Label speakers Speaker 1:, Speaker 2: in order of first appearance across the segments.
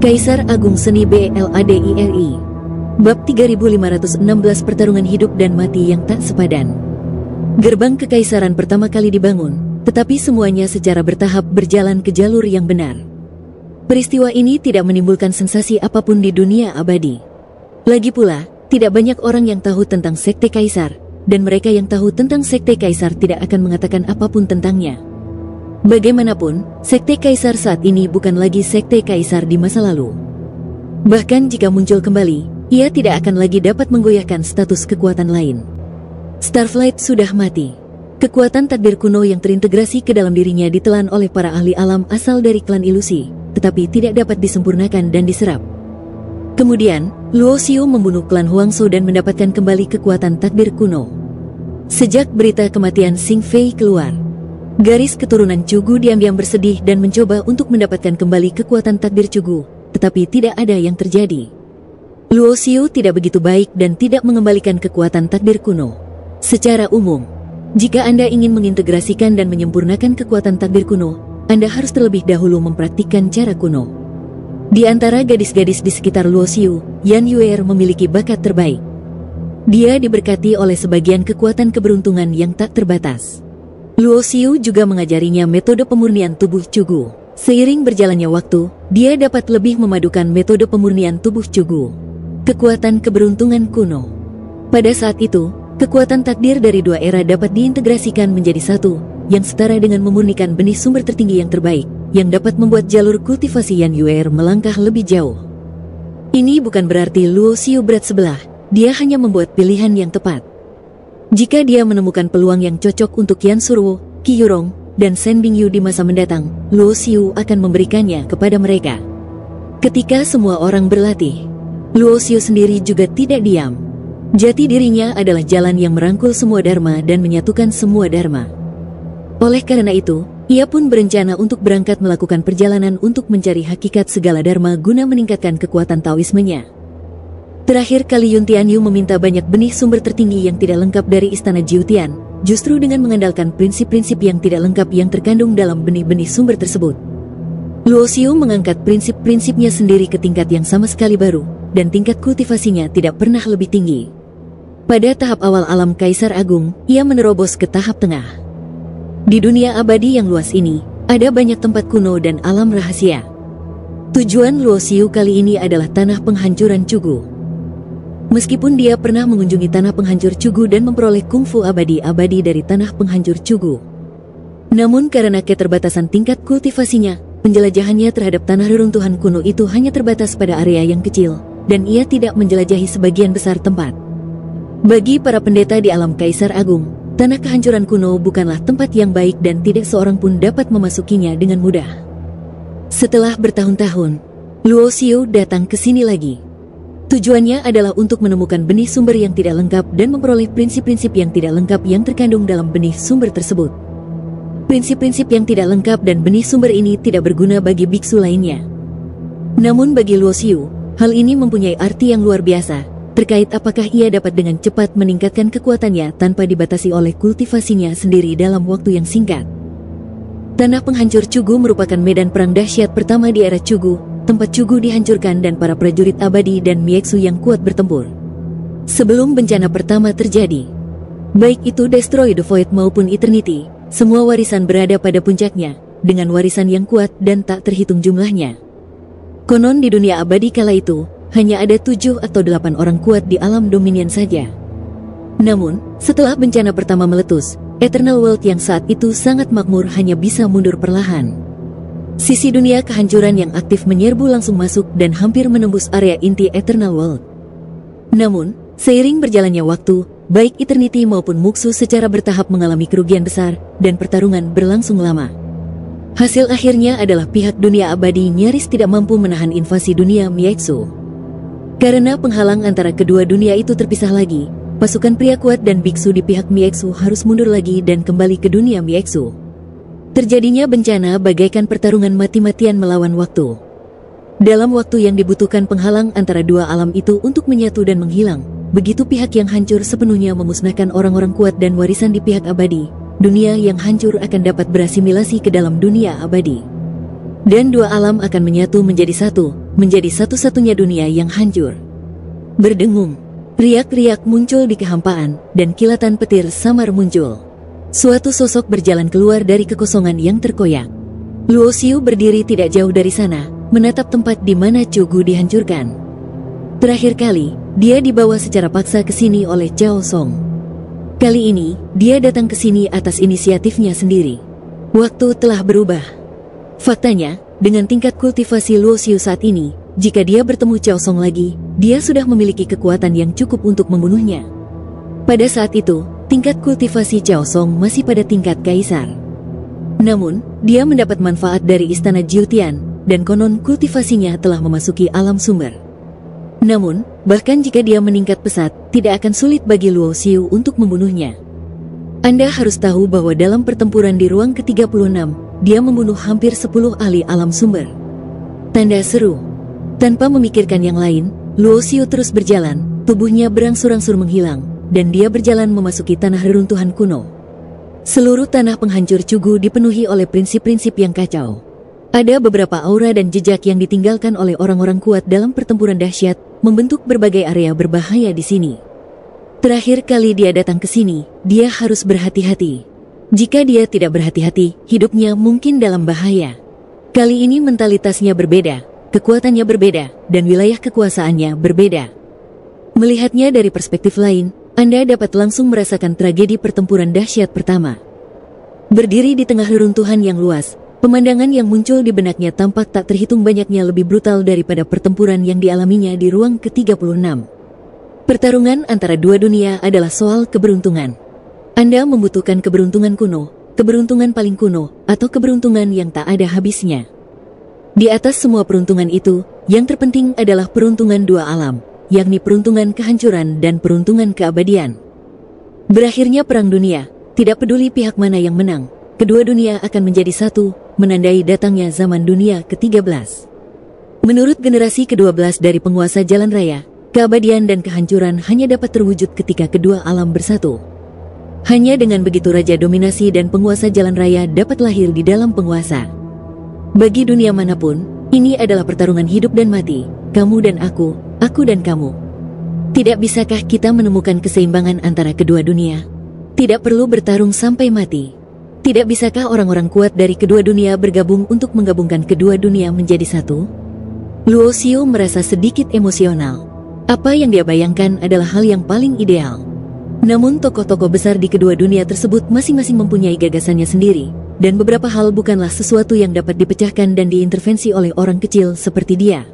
Speaker 1: Kaisar Agung Seni BLADIRI. Bab 3516 Pertarungan Hidup dan Mati yang Tak Sepadan. Gerbang kekaisaran pertama kali dibangun, tetapi semuanya secara bertahap berjalan ke jalur yang benar. Peristiwa ini tidak menimbulkan sensasi apapun di dunia abadi. Lagi pula, tidak banyak orang yang tahu tentang Sekte Kaisar, dan mereka yang tahu tentang Sekte Kaisar tidak akan mengatakan apapun tentangnya. Bagaimanapun, Sekte Kaisar saat ini bukan lagi Sekte Kaisar di masa lalu. Bahkan jika muncul kembali, ia tidak akan lagi dapat menggoyahkan status kekuatan lain. Starflight sudah mati. Kekuatan takdir kuno yang terintegrasi ke dalam dirinya ditelan oleh para ahli alam asal dari klan ilusi, tetapi tidak dapat disempurnakan dan diserap. Kemudian, Luo Xiu membunuh klan Huangzhou dan mendapatkan kembali kekuatan takdir kuno. Sejak berita kematian Xing Fei keluar, garis keturunan Cugu diam-diam bersedih dan mencoba untuk mendapatkan kembali kekuatan takdir Cugu, tetapi tidak ada yang terjadi. Luo Xiu tidak begitu baik dan tidak mengembalikan kekuatan takdir kuno. Secara umum, jika Anda ingin mengintegrasikan dan menyempurnakan kekuatan takdir kuno, Anda harus terlebih dahulu mempraktikkan cara kuno. Di antara gadis-gadis di sekitar Luo Xiu, Yan Yuer memiliki bakat terbaik. Dia diberkati oleh sebagian kekuatan keberuntungan yang tak terbatas. Luo Xiu juga mengajarinya metode pemurnian tubuh Cugu. Seiring berjalannya waktu, dia dapat lebih memadukan metode pemurnian tubuh Cugu. Kekuatan keberuntungan kuno. Pada saat itu, kekuatan takdir dari dua era dapat diintegrasikan menjadi satu, yang setara dengan memurnikan benih sumber tertinggi yang terbaik, yang dapat membuat jalur kultivasi Yan Yuer melangkah lebih jauh. Ini bukan berarti Luo Xiu berat sebelah, dia hanya membuat pilihan yang tepat. Jika dia menemukan peluang yang cocok untuk Yan Suruo, Qi Yurong, dan Shen Bingyu di masa mendatang, Luo Xiu akan memberikannya kepada mereka. Ketika semua orang berlatih, Luo Xiu sendiri juga tidak diam. Jati dirinya adalah jalan yang merangkul semua dharma dan menyatukan semua dharma. Oleh karena itu, ia pun berencana untuk berangkat melakukan perjalanan untuk mencari hakikat segala dharma guna meningkatkan kekuatan Taoismenya. Terakhir kali Yun Tianyu meminta banyak benih sumber tertinggi yang tidak lengkap dari istana Jiutian, justru dengan mengandalkan prinsip-prinsip yang tidak lengkap yang terkandung dalam benih-benih sumber tersebut. Luo Xiu mengangkat prinsip-prinsipnya sendiri ke tingkat yang sama sekali baru, dan tingkat kultivasinya tidak pernah lebih tinggi. Pada tahap awal alam Kaisar Agung, ia menerobos ke tahap tengah. Di dunia abadi yang luas ini, ada banyak tempat kuno dan alam rahasia. Tujuan Luo Xiu kali ini adalah tanah penghancuran Cugu. Meskipun dia pernah mengunjungi tanah penghancur Cugu dan memperoleh kungfu abadi-abadi dari tanah penghancur Cugu, namun karena keterbatasan tingkat kultivasinya, penjelajahannya terhadap tanah reruntuhan kuno itu hanya terbatas pada area yang kecil, dan ia tidak menjelajahi sebagian besar tempat. Bagi para pendeta di alam Kaisar Agung, tanah kehancuran kuno bukanlah tempat yang baik dan tidak seorang pun dapat memasukinya dengan mudah. Setelah bertahun-tahun, Luo Xiu datang ke sini lagi. Tujuannya adalah untuk menemukan benih sumber yang tidak lengkap dan memperoleh prinsip-prinsip yang tidak lengkap yang terkandung dalam benih sumber tersebut. Prinsip-prinsip yang tidak lengkap dan benih sumber ini tidak berguna bagi biksu lainnya. Namun bagi Luo Xiu, hal ini mempunyai arti yang luar biasa, terkait apakah ia dapat dengan cepat meningkatkan kekuatannya tanpa dibatasi oleh kultivasinya sendiri dalam waktu yang singkat. Tanah penghancur Cugu merupakan medan perang dahsyat pertama di era Cugu, tempat Cugu dihancurkan dan para prajurit abadi dan Mieksu yang kuat bertempur. Sebelum bencana pertama terjadi, baik itu Destroy the Void maupun Eternity, semua warisan berada pada puncaknya, dengan warisan yang kuat dan tak terhitung jumlahnya. Konon di dunia abadi kala itu, hanya ada 7 atau 8 orang kuat di alam Dominion saja. Namun, setelah bencana pertama meletus, Eternal World yang saat itu sangat makmur hanya bisa mundur perlahan. Sisi dunia kehancuran yang aktif menyerbu langsung masuk dan hampir menembus area inti Eternal World. Namun, seiring berjalannya waktu, baik Eternity maupun Muxu secara bertahap mengalami kerugian besar, dan pertarungan berlangsung lama. Hasil akhirnya adalah pihak dunia abadi nyaris tidak mampu menahan invasi dunia Mieksu. Karena penghalang antara kedua dunia itu terpisah lagi, pasukan pria kuat dan biksu di pihak Mieksu harus mundur lagi dan kembali ke dunia Mieksu. Terjadinya bencana bagaikan pertarungan mati-matian melawan waktu. Dalam waktu yang dibutuhkan penghalang antara dua alam itu untuk menyatu dan menghilang, begitu pihak yang hancur sepenuhnya memusnahkan orang-orang kuat dan warisan di pihak abadi, dunia yang hancur akan dapat berasimilasi ke dalam dunia abadi. Dan dua alam akan menyatu menjadi satu, menjadi satu-satunya dunia yang hancur. Berdengung, riak-riak muncul di kehampaan, dan kilatan petir samar muncul. Suatu sosok berjalan keluar dari kekosongan yang terkoyak. Luo Xiu berdiri tidak jauh dari sana, menatap tempat di mana Cugu dihancurkan. Terakhir kali, dia dibawa secara paksa ke sini oleh Cao Song. Kali ini, dia datang ke sini atas inisiatifnya sendiri. Waktu telah berubah. Faktanya, dengan tingkat kultivasi Luo Xiu saat ini, jika dia bertemu Cao Song lagi, dia sudah memiliki kekuatan yang cukup untuk membunuhnya. Pada saat itu, tingkat kultivasi Cao Song masih pada tingkat kaisar. Namun, dia mendapat manfaat dari istana Jiutian, dan konon kultivasinya telah memasuki alam sumber. Namun, bahkan jika dia meningkat pesat, tidak akan sulit bagi Luo Xiu untuk membunuhnya. Anda harus tahu bahwa dalam pertempuran di ruang ke-36, dia membunuh hampir 10 ahli alam sumber. Tanda seru. Tanpa memikirkan yang lain, Luo Xiu terus berjalan, tubuhnya berangsur-angsur menghilang, dan dia berjalan memasuki tanah reruntuhan kuno. Seluruh tanah penghancur Cugu dipenuhi oleh prinsip-prinsip yang kacau. Ada beberapa aura dan jejak yang ditinggalkan oleh orang-orang kuat dalam pertempuran dahsyat, membentuk berbagai area berbahaya di sini. Terakhir kali dia datang ke sini, dia harus berhati-hati. Jika dia tidak berhati-hati, hidupnya mungkin dalam bahaya. Kali ini mentalitasnya berbeda, kekuatannya berbeda, dan wilayah kekuasaannya berbeda. Melihatnya dari perspektif lain, Anda dapat langsung merasakan tragedi pertempuran dahsyat pertama. Berdiri di tengah reruntuhan yang luas, pemandangan yang muncul di benaknya tampak tak terhitung banyaknya lebih brutal daripada pertempuran yang dialaminya di ruang ke-36. Pertarungan antara dua dunia adalah soal keberuntungan. Anda membutuhkan keberuntungan kuno, keberuntungan paling kuno, atau keberuntungan yang tak ada habisnya. Di atas semua peruntungan itu, yang terpenting adalah peruntungan dua alam, yakni peruntungan kehancuran dan peruntungan keabadian. Berakhirnya perang dunia, tidak peduli pihak mana yang menang, kedua dunia akan menjadi satu, menandai datangnya zaman dunia ke-13. Menurut generasi ke-12 dari penguasa jalan raya, keabadian dan kehancuran hanya dapat terwujud ketika kedua alam bersatu. Hanya dengan begitu raja dominasi dan penguasa jalan raya dapat lahir di dalam penguasa. Bagi dunia manapun, ini adalah pertarungan hidup dan mati, kamu dan aku dan kamu. Tidak bisakah kita menemukan keseimbangan antara kedua dunia? Tidak perlu bertarung sampai mati. Tidak bisakah orang-orang kuat dari kedua dunia bergabung untuk menggabungkan kedua dunia menjadi satu? Luo Xiu merasa sedikit emosional. Apa yang dia bayangkan adalah hal yang paling ideal. Namun tokoh-tokoh besar di kedua dunia tersebut masing-masing mempunyai gagasannya sendiri, dan beberapa hal bukanlah sesuatu yang dapat dipecahkan dan diintervensi oleh orang kecil seperti dia.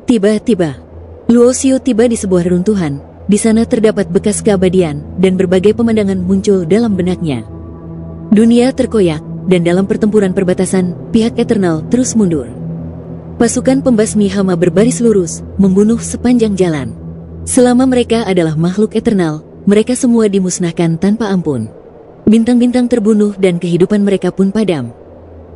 Speaker 1: Tiba-tiba, Luo Xiu tiba di sebuah reruntuhan. Di sana terdapat bekas keabadian, dan berbagai pemandangan muncul dalam benaknya. Dunia terkoyak, dan dalam pertempuran perbatasan, pihak Eternal terus mundur. Pasukan pembasmi hama berbaris lurus, membunuh sepanjang jalan. Selama mereka adalah makhluk eternal, mereka semua dimusnahkan tanpa ampun. Bintang-bintang terbunuh dan kehidupan mereka pun padam.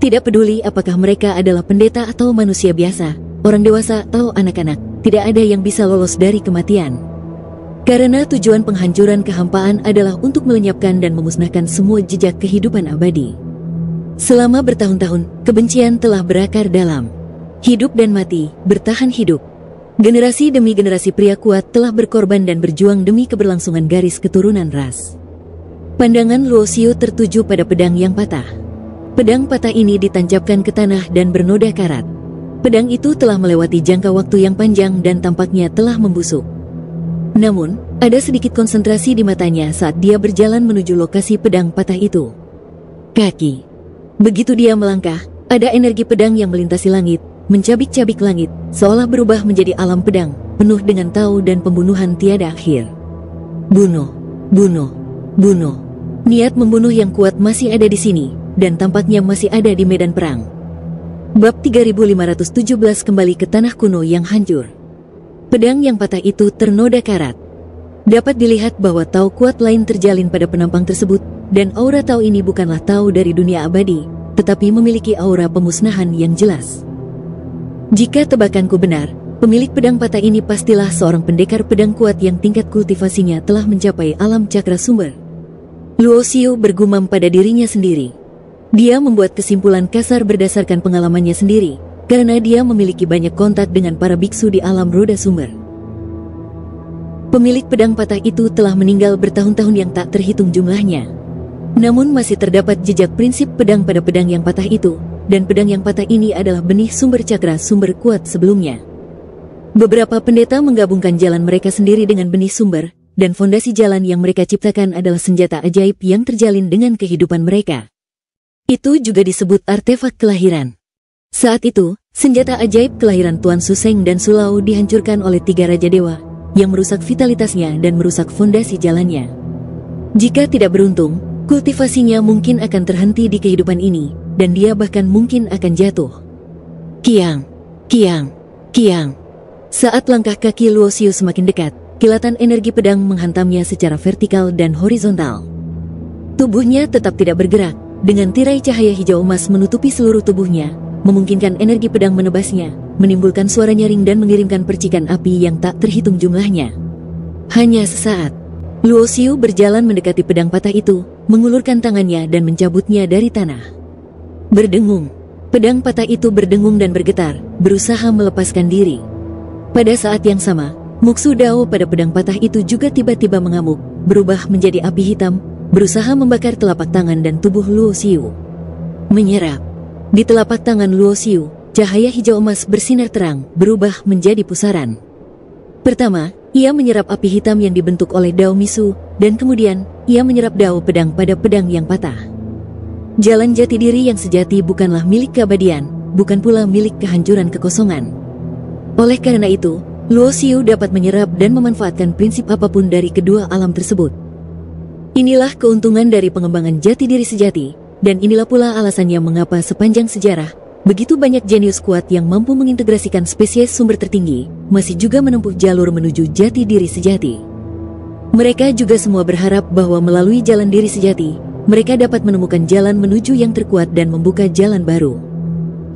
Speaker 1: Tidak peduli apakah mereka adalah pendeta atau manusia biasa, orang dewasa atau anak-anak, tidak ada yang bisa lolos dari kematian. Karena tujuan penghancuran kehampaan adalah untuk melenyapkan dan memusnahkan semua jejak kehidupan abadi. Selama bertahun-tahun, kebencian telah berakar dalam. Hidup dan mati, bertahan hidup. Generasi demi generasi pria kuat telah berkorban dan berjuang demi keberlangsungan garis keturunan ras. Pandangan Luo Xiu tertuju pada pedang yang patah. Pedang patah ini ditancapkan ke tanah dan bernoda karat. Pedang itu telah melewati jangka waktu yang panjang dan tampaknya telah membusuk. Namun, ada sedikit konsentrasi di matanya saat dia berjalan menuju lokasi pedang patah itu. Kaki. Begitu dia melangkah, ada energi pedang yang melintasi langit, mencabik-cabik langit, seolah berubah menjadi alam pedang, penuh dengan tahu dan pembunuhan tiada akhir. Bunuh, bunuh, bunuh. Niat membunuh yang kuat masih ada di sini, dan tampaknya masih ada di medan perang. Bab 3517 kembali ke tanah kuno yang hancur. Pedang yang patah itu ternoda karat. Dapat dilihat bahwa tahu kuat lain terjalin pada penampang tersebut, dan aura tahu ini bukanlah tahu dari dunia abadi, tetapi memiliki aura pemusnahan yang jelas. Jika tebakanku benar, pemilik pedang patah ini pastilah seorang pendekar pedang kuat yang tingkat kultivasinya telah mencapai alam cakra sumber. Luo Xiu bergumam pada dirinya sendiri. Dia membuat kesimpulan kasar berdasarkan pengalamannya sendiri, karena dia memiliki banyak kontak dengan para biksu di alam roda sumber. Pemilik pedang patah itu telah meninggal bertahun-tahun yang tak terhitung jumlahnya. Namun masih terdapat jejak prinsip pedang pada pedang yang patah itu, dan pedang yang patah ini adalah benih sumber cakra sumber kuat sebelumnya. Beberapa pendeta menggabungkan jalan mereka sendiri dengan benih sumber, dan fondasi jalan yang mereka ciptakan adalah senjata ajaib yang terjalin dengan kehidupan mereka. Itu juga disebut artefak kelahiran. Saat itu, senjata ajaib kelahiran Tuan Suseng dan Sulau dihancurkan oleh 3 Raja Dewa, yang merusak vitalitasnya dan merusak fondasi jalannya. Jika tidak beruntung, kultivasinya mungkin akan terhenti di kehidupan ini, dan dia bahkan mungkin akan jatuh. Kiang, kiang, kiang. Saat langkah kaki Luoxiu semakin dekat, kilatan energi pedang menghantamnya secara vertikal dan horizontal. Tubuhnya tetap tidak bergerak, dengan tirai cahaya hijau emas menutupi seluruh tubuhnya, memungkinkan energi pedang menebasnya, menimbulkan suara nyaring dan mengirimkan percikan api yang tak terhitung jumlahnya. Hanya sesaat, Luoxiu berjalan mendekati pedang patah itu, mengulurkan tangannya dan mencabutnya dari tanah. Berdengung, pedang patah itu berdengung dan bergetar, berusaha melepaskan diri. Pada saat yang sama, muksu Dao pada pedang patah itu juga tiba-tiba mengamuk, berubah menjadi api hitam, berusaha membakar telapak tangan dan tubuh Luoxiu. Menyerap. Di telapak tangan Luoxiu, cahaya hijau emas bersinar terang, berubah menjadi pusaran. Pertama, ia menyerap api hitam yang dibentuk oleh Dao Misu, dan kemudian, ia menyerap Dao pedang pada pedang yang patah. Jalan jati diri yang sejati bukanlah milik keabadian, bukan pula milik kehancuran kekosongan. Oleh karena itu, Luoxiu dapat menyerap dan memanfaatkan prinsip apapun dari kedua alam tersebut. Inilah keuntungan dari pengembangan jati diri sejati, dan inilah pula alasannya mengapa sepanjang sejarah, begitu banyak jenius kuat yang mampu mengintegrasikan spesies sumber tertinggi, masih juga menempuh jalur menuju jati diri sejati. Mereka juga semua berharap bahwa melalui jalan diri sejati, mereka dapat menemukan jalan menuju yang terkuat dan membuka jalan baru.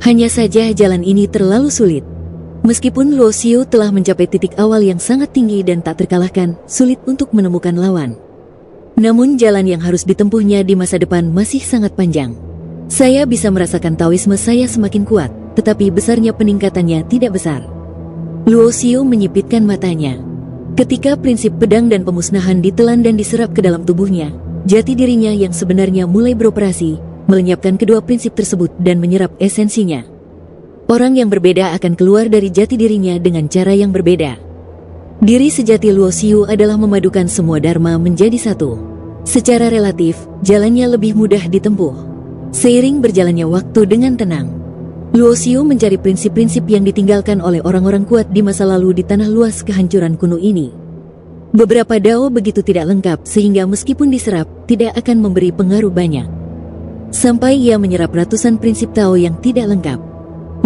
Speaker 1: Hanya saja jalan ini terlalu sulit. Meskipun Luoxiu telah mencapai titik awal yang sangat tinggi dan tak terkalahkan, sulit untuk menemukan lawan. Namun jalan yang harus ditempuhnya di masa depan masih sangat panjang. Saya bisa merasakan Taoisme saya semakin kuat, tetapi besarnya peningkatannya tidak besar. Luoxiu menyipitkan matanya. Ketika prinsip pedang dan pemusnahan ditelan dan diserap ke dalam tubuhnya, jati dirinya yang sebenarnya mulai beroperasi, melenyapkan kedua prinsip tersebut dan menyerap esensinya. Orang yang berbeda akan keluar dari jati dirinya dengan cara yang berbeda. Diri sejati Luoxiu adalah memadukan semua dharma menjadi satu. Secara relatif, jalannya lebih mudah ditempuh. Seiring berjalannya waktu dengan tenang, Luoxiu mencari prinsip-prinsip yang ditinggalkan oleh orang-orang kuat di masa lalu di tanah luas kehancuran kuno ini. Beberapa dao begitu tidak lengkap sehingga meskipun diserap, tidak akan memberi pengaruh banyak. Sampai ia menyerap ratusan prinsip Tao yang tidak lengkap.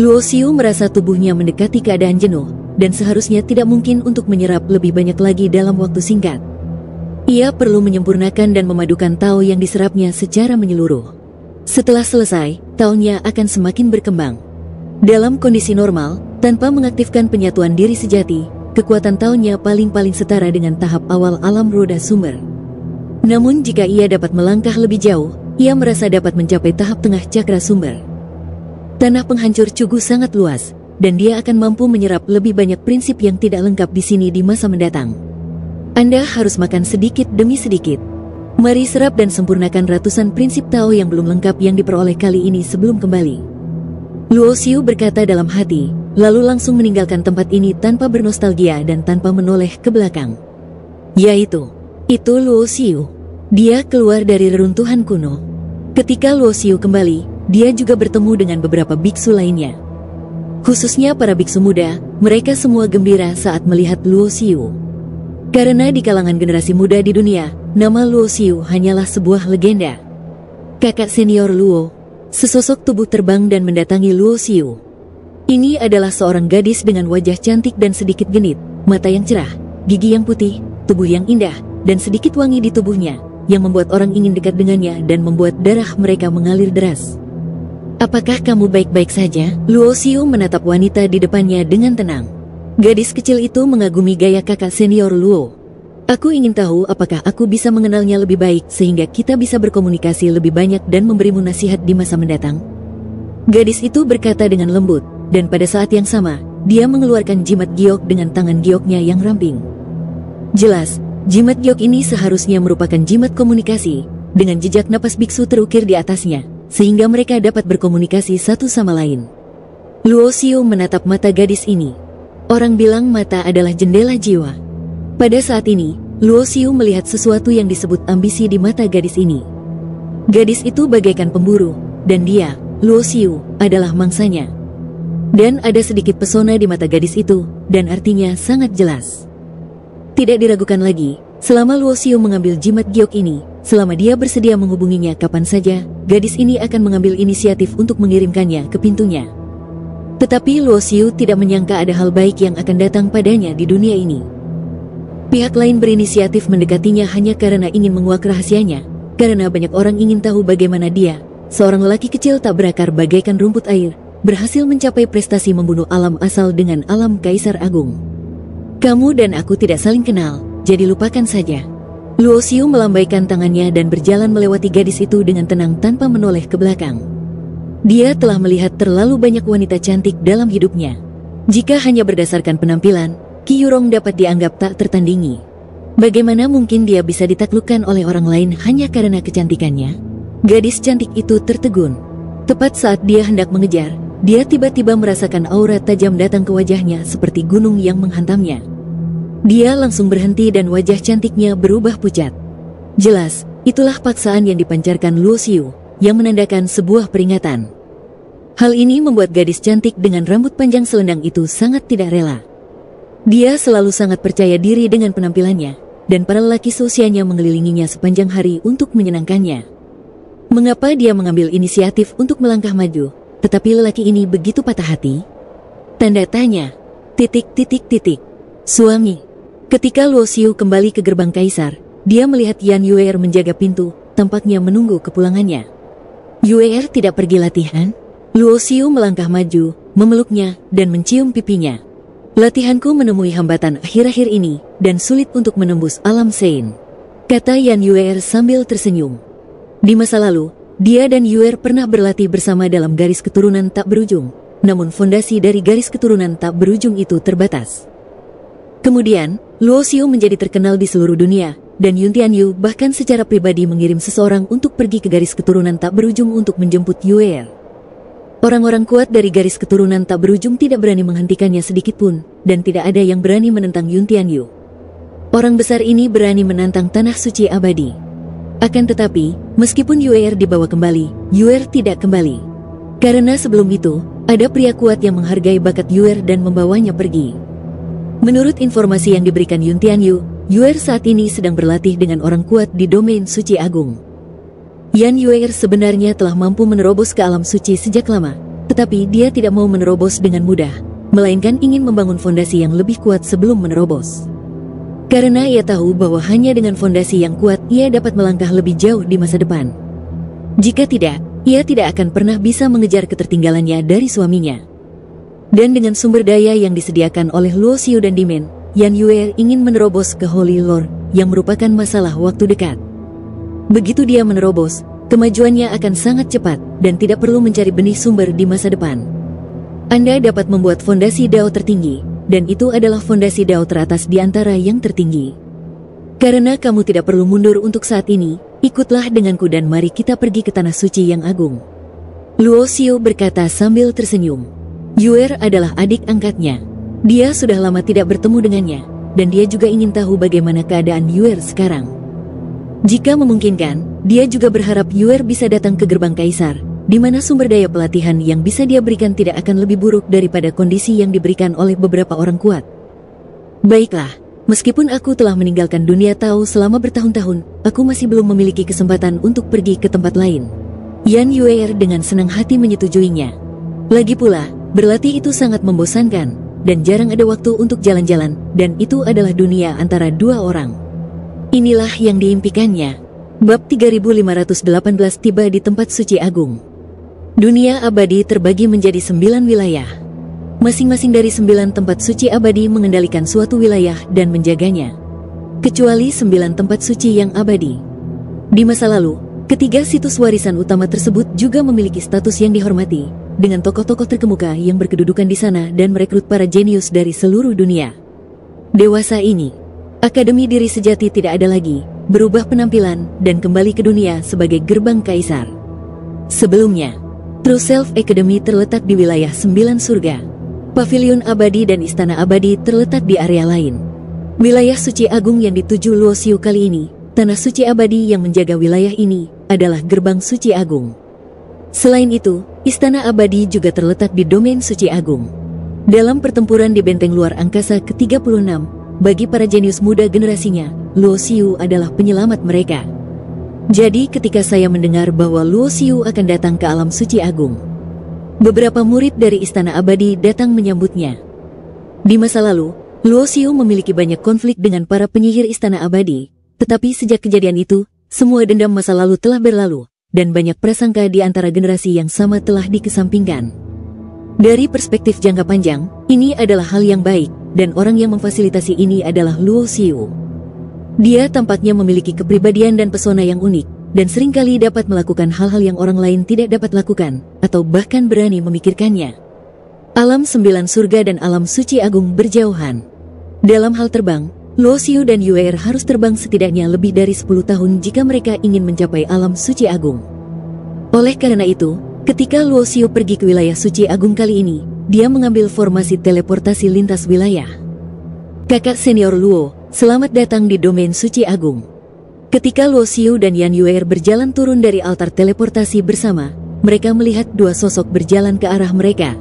Speaker 1: Luoxiu merasa tubuhnya mendekati keadaan jenuh, dan seharusnya tidak mungkin untuk menyerap lebih banyak lagi dalam waktu singkat. Ia perlu menyempurnakan dan memadukan Tao yang diserapnya secara menyeluruh. Setelah selesai, Tao-nya akan semakin berkembang. Dalam kondisi normal, tanpa mengaktifkan penyatuan diri sejati, kekuatan Tao-nya paling-paling setara dengan tahap awal alam roda sumber. Namun jika ia dapat melangkah lebih jauh, ia merasa dapat mencapai tahap tengah cakra sumber. Tanah penghancur Cugu sangat luas, dan dia akan mampu menyerap lebih banyak prinsip yang tidak lengkap di sini di masa mendatang. Anda harus makan sedikit demi sedikit. Mari serap dan sempurnakan ratusan prinsip Tao yang belum lengkap yang diperoleh kali ini sebelum kembali. Luoxiu berkata dalam hati, lalu langsung meninggalkan tempat ini tanpa bernostalgia dan tanpa menoleh ke belakang. Yaitu, itu Luoxiu. Dia keluar dari reruntuhan kuno. Ketika Luoxiu kembali, dia juga bertemu dengan beberapa biksu lainnya. Khususnya para biksu muda, mereka semua gembira saat melihat Luoxiu. Karena di kalangan generasi muda di dunia, nama Luoxiu hanyalah sebuah legenda. Kakak senior Luo, sesosok tubuh terbang dan mendatangi Luoxiu. Ini adalah seorang gadis dengan wajah cantik dan sedikit genit, mata yang cerah, gigi yang putih, tubuh yang indah, dan sedikit wangi di tubuhnya, yang membuat orang ingin dekat dengannya dan membuat darah mereka mengalir deras. Apakah kamu baik-baik saja? Luoxiu menatap wanita di depannya dengan tenang. Gadis kecil itu mengagumi gaya kakak senior Luo. Aku ingin tahu apakah aku bisa mengenalnya lebih baik sehingga kita bisa berkomunikasi lebih banyak dan memberimu nasihat di masa mendatang. Gadis itu berkata dengan lembut, dan pada saat yang sama, dia mengeluarkan jimat giok dengan tangan gioknya yang ramping. Jelas, jimat giok ini seharusnya merupakan jimat komunikasi, dengan jejak napas biksu terukir di atasnya, sehingga mereka dapat berkomunikasi satu sama lain. Luo Xiu menatap mata gadis ini. Orang bilang mata adalah jendela jiwa. Pada saat ini, Luo Xiu melihat sesuatu yang disebut ambisi di mata gadis ini. Gadis itu bagaikan pemburu, dan dia, Luo Xiu, adalah mangsanya. Dan ada sedikit pesona di mata gadis itu, dan artinya sangat jelas. Tidak diragukan lagi, selama Luo Xiu mengambil jimat giok ini, selama dia bersedia menghubunginya kapan saja, gadis ini akan mengambil inisiatif untuk mengirimkannya ke pintunya. Tetapi Luo Xiu tidak menyangka ada hal baik yang akan datang padanya di dunia ini. Pihak lain berinisiatif mendekatinya hanya karena ingin menguak rahasianya, karena banyak orang ingin tahu bagaimana dia, seorang lelaki kecil tak berakar bagaikan rumput air, berhasil mencapai prestasi membunuh alam asal dengan alam Kaisar Agung. Kamu dan aku tidak saling kenal, jadi lupakan saja. Luo Xiu melambaikan tangannya dan berjalan melewati gadis itu dengan tenang tanpa menoleh ke belakang. Dia telah melihat terlalu banyak wanita cantik dalam hidupnya. Jika hanya berdasarkan penampilan, Qi Yurong dapat dianggap tak tertandingi. Bagaimana mungkin dia bisa ditaklukkan oleh orang lain hanya karena kecantikannya? Gadis cantik itu tertegun. Tepat saat dia hendak mengejar, dia tiba-tiba merasakan aura tajam datang ke wajahnya seperti gunung yang menghantamnya. Dia langsung berhenti dan wajah cantiknya berubah pucat. Jelas, itulah paksaan yang dipancarkan Luo Xiu, yang menandakan sebuah peringatan. Hal ini membuat gadis cantik dengan rambut panjang selendang itu sangat tidak rela. Dia selalu sangat percaya diri dengan penampilannya, dan para lelaki seusianya mengelilinginya sepanjang hari untuk menyenangkannya. Mengapa dia mengambil inisiatif untuk melangkah maju, tetapi lelaki ini begitu patah hati? Tanda tanya. ... Suami. Ketika Luo Xiu kembali ke gerbang kaisar, dia melihat Yan Yuer menjaga pintu, tampaknya menunggu kepulangannya. Yuer tidak pergi latihan? Luo Xiu melangkah maju, memeluknya, dan mencium pipinya. Latihanku menemui hambatan akhir-akhir ini, dan sulit untuk menembus alam Sein, kata Yan Yuer sambil tersenyum. Di masa lalu, dia dan Yuer pernah berlatih bersama dalam garis keturunan tak berujung, namun fondasi dari garis keturunan tak berujung itu terbatas. Kemudian, Luo Xiu menjadi terkenal di seluruh dunia, dan Yun Tianyu bahkan secara pribadi mengirim seseorang untuk pergi ke garis keturunan tak berujung untuk menjemput Yuer. Orang-orang kuat dari garis keturunan tak berujung tidak berani menghentikannya sedikitpun, dan tidak ada yang berani menentang Yun Tianyu. Orang besar ini berani menantang tanah suci abadi. Akan tetapi, meskipun Yuer dibawa kembali, Yuer tidak kembali. Karena sebelum itu, ada pria kuat yang menghargai bakat Yuer dan membawanya pergi. Menurut informasi yang diberikan Yun Tianyu, Yuer saat ini sedang berlatih dengan orang kuat di domain suci agung. Yan Yuer sebenarnya telah mampu menerobos ke alam suci sejak lama, tetapi dia tidak mau menerobos dengan mudah, melainkan ingin membangun fondasi yang lebih kuat sebelum menerobos. Karena ia tahu bahwa hanya dengan fondasi yang kuat ia dapat melangkah lebih jauh di masa depan. Jika tidak, ia tidak akan pernah bisa mengejar ketertinggalannya dari suaminya. Dan dengan sumber daya yang disediakan oleh Luo Xiu dan Dimen, Yan Yuer ingin menerobos ke Holy Lord, yang merupakan masalah waktu dekat. Begitu dia menerobos, kemajuannya akan sangat cepat, dan tidak perlu mencari benih sumber di masa depan. Anda dapat membuat fondasi Dao tertinggi, dan itu adalah fondasi Dao teratas di antara yang tertinggi. Karena kamu tidak perlu mundur untuk saat ini, ikutlah denganku dan mari kita pergi ke tanah suci yang agung. Luo Xiu berkata sambil tersenyum. Yuer adalah adik angkatnya. Dia sudah lama tidak bertemu dengannya, dan dia juga ingin tahu bagaimana keadaan Yuer sekarang. Jika memungkinkan, dia juga berharap Yuer bisa datang ke gerbang kaisar, di mana sumber daya pelatihan yang bisa dia berikan tidak akan lebih buruk daripada kondisi yang diberikan oleh beberapa orang kuat. Baiklah, meskipun aku telah meninggalkan dunia Tao selama bertahun-tahun, aku masih belum memiliki kesempatan untuk pergi ke tempat lain. Yan Yuer dengan senang hati menyetujuinya. Lagi pula, berlatih itu sangat membosankan, dan jarang ada waktu untuk jalan-jalan, dan itu adalah dunia antara dua orang. Inilah yang diimpikannya. Bab 3518 tiba di tempat suci agung. Dunia abadi terbagi menjadi 9 wilayah. Masing-masing dari 9 tempat suci abadi mengendalikan suatu wilayah dan menjaganya. Kecuali 9 tempat suci yang abadi. Di masa lalu, ketiga situs warisan utama tersebut juga memiliki status yang dihormati, dengan tokoh-tokoh terkemuka yang berkedudukan di sana dan merekrut para jenius dari seluruh dunia. Dewasa ini, Akademi Diri Sejati tidak ada lagi, berubah penampilan dan kembali ke dunia sebagai gerbang kaisar. Sebelumnya, True Self Academy terletak di wilayah 9 surga. Pavilion abadi dan istana abadi terletak di area lain. Wilayah suci agung yang dituju Luoxiu kali ini, tanah suci abadi yang menjaga wilayah ini, adalah gerbang suci agung. Selain itu, istana abadi juga terletak di domain suci agung. Dalam pertempuran di benteng luar angkasa ke-36, bagi para jenius muda generasinya, Luoxiu adalah penyelamat mereka. Jadi ketika saya mendengar bahwa Luoxiu akan datang ke alam suci agung, beberapa murid dari istana abadi datang menyambutnya. Di masa lalu, Luoxiu memiliki banyak konflik dengan para penyihir istana abadi, tetapi sejak kejadian itu, semua dendam masa lalu telah berlalu, dan banyak prasangka di antara generasi yang sama telah dikesampingkan. Dari perspektif jangka panjang, ini adalah hal yang baik, dan orang yang memfasilitasi ini adalah Luoxiu. Dia tampaknya memiliki kepribadian dan pesona yang unik, dan seringkali dapat melakukan hal-hal yang orang lain tidak dapat lakukan, atau bahkan berani memikirkannya. Alam 9 surga dan alam suci agung berjauhan. Dalam hal terbang, Luoxiu dan Yuer harus terbang setidaknya lebih dari 10 tahun jika mereka ingin mencapai alam suci agung. Oleh karena itu, ketika Luoxiu pergi ke wilayah suci agung kali ini, dia mengambil formasi teleportasi lintas wilayah. Kakak senior Luo, selamat datang di domain suci agung. Ketika Luoxiu dan Yan Yuer berjalan turun dari altar teleportasi bersama, mereka melihat dua sosok berjalan ke arah mereka.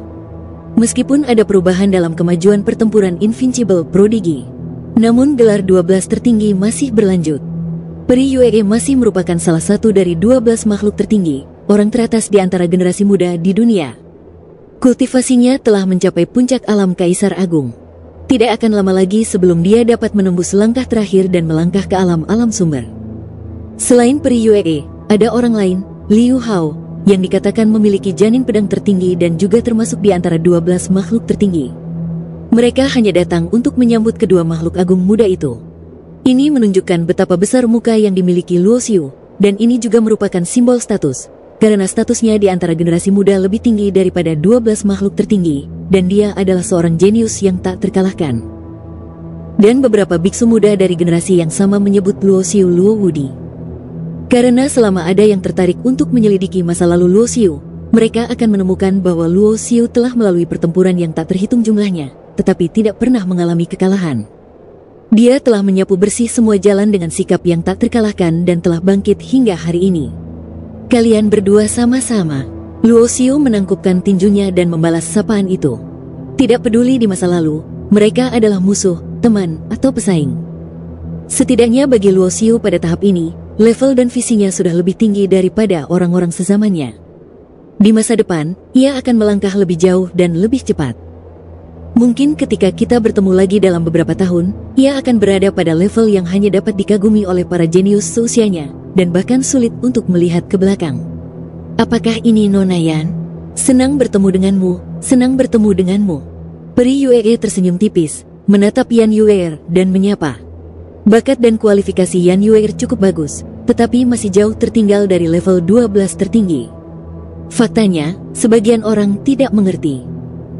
Speaker 1: Meskipun ada perubahan dalam kemajuan pertempuran Invincible Prodigy, namun gelar 12 tertinggi masih berlanjut. Peri Yue masih merupakan salah satu dari 12 makhluk tertinggi, orang teratas di antara generasi muda di dunia. Kultivasinya telah mencapai puncak alam Kaisar Agung. Tidak akan lama lagi sebelum dia dapat menembus langkah terakhir dan melangkah ke alam-alam sumber. Selain Peri Yue, ada orang lain, Liu Hao, yang dikatakan memiliki janin pedang tertinggi dan juga termasuk di antara 12 makhluk tertinggi. Mereka hanya datang untuk menyambut kedua makhluk agung muda itu. Ini menunjukkan betapa besar muka yang dimiliki Luoxiu, dan ini juga merupakan simbol status, karena statusnya di antara generasi muda lebih tinggi daripada 12 makhluk tertinggi, dan dia adalah seorang jenius yang tak terkalahkan. Dan beberapa biksu muda dari generasi yang sama menyebut Luoxiu Luo Wudi. Karena selama ada yang tertarik untuk menyelidiki masa lalu Luoxiu, mereka akan menemukan bahwa Luoxiu telah melalui pertempuran yang tak terhitung jumlahnya, tetapi tidak pernah mengalami kekalahan. Dia telah menyapu bersih semua jalan dengan sikap yang tak terkalahkan dan telah bangkit hingga hari ini. Kalian berdua sama-sama. Luoxiu menangkupkan tinjunya dan membalas sapaan itu. Tidak peduli di masa lalu, mereka adalah musuh, teman, atau pesaing. Setidaknya bagi Luoxiu pada tahap ini, level dan visinya sudah lebih tinggi daripada orang-orang sezamannya. Di masa depan, ia akan melangkah lebih jauh dan lebih cepat. Mungkin ketika kita bertemu lagi dalam beberapa tahun, ia akan berada pada level yang hanya dapat dikagumi oleh para jenius seusianya, dan bahkan sulit untuk melihat ke belakang. Apakah ini Nona Yan? Senang bertemu denganmu, senang bertemu denganmu. Peri Yue tersenyum tipis, menatap Yan Yuer dan menyapa. Bakat dan kualifikasi Yan Yuer cukup bagus, tetapi masih jauh tertinggal dari level 12 tertinggi. Faktanya, sebagian orang tidak mengerti.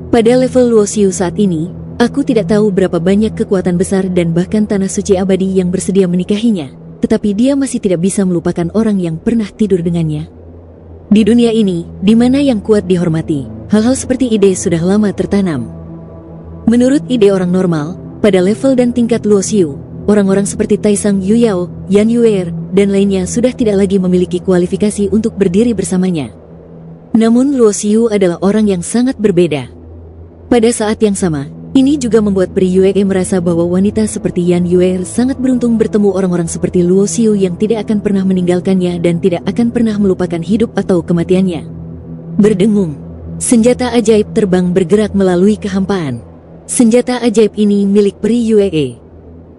Speaker 1: Pada level Luoxiu saat ini, aku tidak tahu berapa banyak kekuatan besar dan bahkan tanah suci abadi yang bersedia menikahinya, tetapi dia masih tidak bisa melupakan orang yang pernah tidur dengannya. Di dunia ini, di mana yang kuat dihormati, hal-hal seperti ide sudah lama tertanam. Menurut ide orang normal, pada level dan tingkat Luoxiu, orang-orang seperti Taisang Yuyao, Yan Yuer, dan lainnya sudah tidak lagi memiliki kualifikasi untuk berdiri bersamanya. Namun Luoxiu adalah orang yang sangat berbeda. Pada saat yang sama, ini juga membuat Peri Yue merasa bahwa wanita seperti Yan Yuer sangat beruntung bertemu orang-orang seperti Luoxiu yang tidak akan pernah meninggalkannya dan tidak akan pernah melupakan hidup atau kematiannya. Berdengung, senjata ajaib terbang bergerak melalui kehampaan. Senjata ajaib ini milik Peri Yue.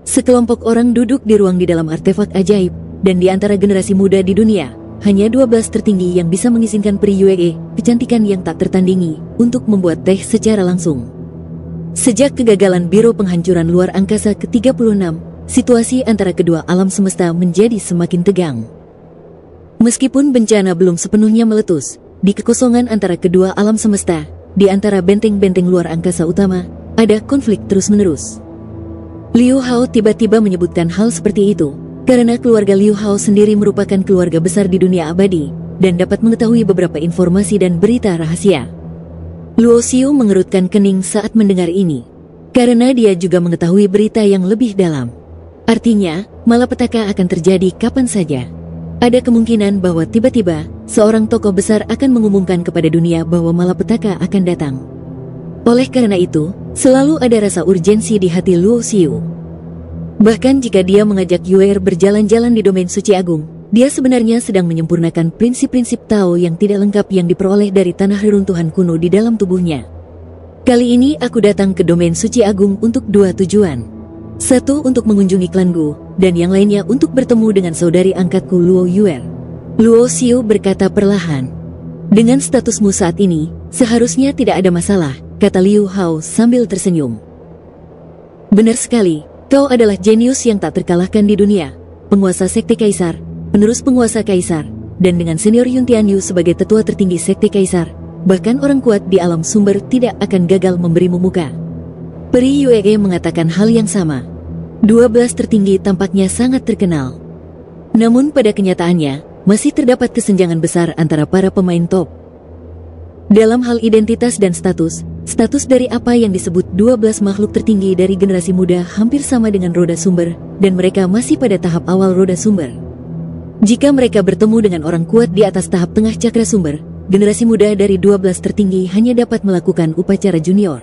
Speaker 1: Sekelompok orang duduk di ruang di dalam artefak ajaib, dan di antara generasi muda di dunia, hanya 12 tertinggi yang bisa mengizinkan Peri Yue, kecantikan yang tak tertandingi, untuk membuat teh secara langsung. Sejak kegagalan Biro Penghancuran Luar Angkasa ke-36, situasi antara kedua alam semesta menjadi semakin tegang. Meskipun bencana belum sepenuhnya meletus, di kekosongan antara kedua alam semesta, di antara benteng-benteng luar angkasa utama, ada konflik terus-menerus. Liu Hao tiba-tiba menyebutkan hal seperti itu, karena keluarga Liu Hao sendiri merupakan keluarga besar di dunia abadi, dan dapat mengetahui beberapa informasi dan berita rahasia. Luo Xiu mengerutkan kening saat mendengar ini, karena dia juga mengetahui berita yang lebih dalam. Artinya, malapetaka akan terjadi kapan saja. Ada kemungkinan bahwa tiba-tiba, seorang tokoh besar akan mengumumkan kepada dunia bahwa malapetaka akan datang. Oleh karena itu, selalu ada rasa urgensi di hati Luo Xiu. Bahkan jika dia mengajak Yue berjalan-jalan di domain suci agung, dia sebenarnya sedang menyempurnakan prinsip-prinsip Tao yang tidak lengkap yang diperoleh dari tanah reruntuhan kuno di dalam tubuhnya. Kali ini aku datang ke domain suci agung untuk dua tujuan. Satu, untuk mengunjungi klan Gu, dan yang lainnya untuk bertemu dengan saudari angkatku Luo Yue. Luo Xiu berkata perlahan. Dengan statusmu saat ini, seharusnya tidak ada masalah, kata Liu Hao sambil tersenyum. Benar sekali, kau adalah jenius yang tak terkalahkan di dunia, penguasa sekte kaisar, penerus penguasa kaisar, dan dengan senior Yun Tianyu sebagai tetua tertinggi sekte kaisar, bahkan orang kuat di alam sumber tidak akan gagal memberimu muka. Peri Yue mengatakan hal yang sama. 12 tertinggi tampaknya sangat terkenal. Namun pada kenyataannya, masih terdapat kesenjangan besar antara para pemain top. Dalam hal identitas dan status dari apa yang disebut 12 makhluk tertinggi dari generasi muda hampir sama dengan roda sumber, dan mereka masih pada tahap awal roda sumber. Jika mereka bertemu dengan orang kuat di atas tahap tengah cakra sumber, generasi muda dari 12 tertinggi hanya dapat melakukan upacara junior.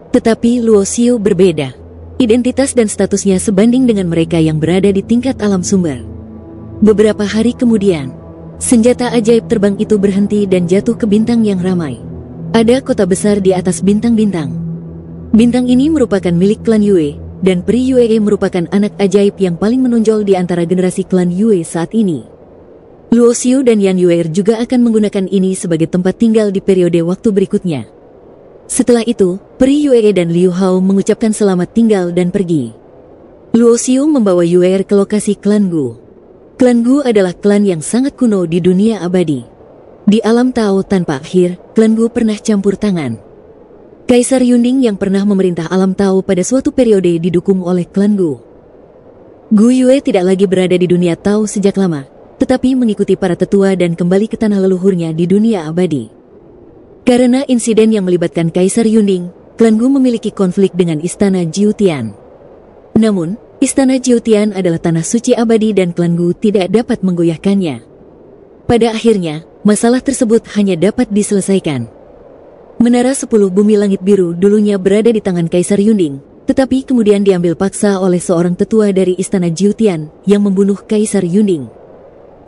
Speaker 1: Tetapi Luo Xiu berbeda. Identitas dan statusnya sebanding dengan mereka yang berada di tingkat alam sumber. Beberapa hari kemudian, senjata ajaib terbang itu berhenti dan jatuh ke bintang yang ramai. Ada kota besar di atas bintang-bintang. Bintang ini merupakan milik klan Yue, dan Peri Yue merupakan anak ajaib yang paling menonjol di antara generasi klan Yue saat ini. Luo Xiu dan Yan Yue juga akan menggunakan ini sebagai tempat tinggal di periode waktu berikutnya. Setelah itu, Peri Yue dan Liu Hao mengucapkan selamat tinggal dan pergi. Luo Xiu membawa Yue ke lokasi klan Gu. Klan Gu adalah klan yang sangat kuno di dunia abadi. Di alam Tao tanpa akhir, klan Gu pernah campur tangan. Kaisar Yunding yang pernah memerintah alam Tao pada suatu periode didukung oleh klan Gu. Gu Yue tidak lagi berada di dunia Tao sejak lama, tetapi mengikuti para tetua dan kembali ke tanah leluhurnya di dunia abadi. Karena insiden yang melibatkan Kaisar Yunding, klan Gu memiliki konflik dengan Istana Jiutian. Namun, Istana Jiutian adalah tanah suci abadi dan klan Gu tidak dapat menggoyahkannya. Pada akhirnya, masalah tersebut hanya dapat diselesaikan. Menara 10 bumi langit biru dulunya berada di tangan Kaisar Yunding, tetapi kemudian diambil paksa oleh seorang tetua dari Istana Jiutian yang membunuh Kaisar Yunding.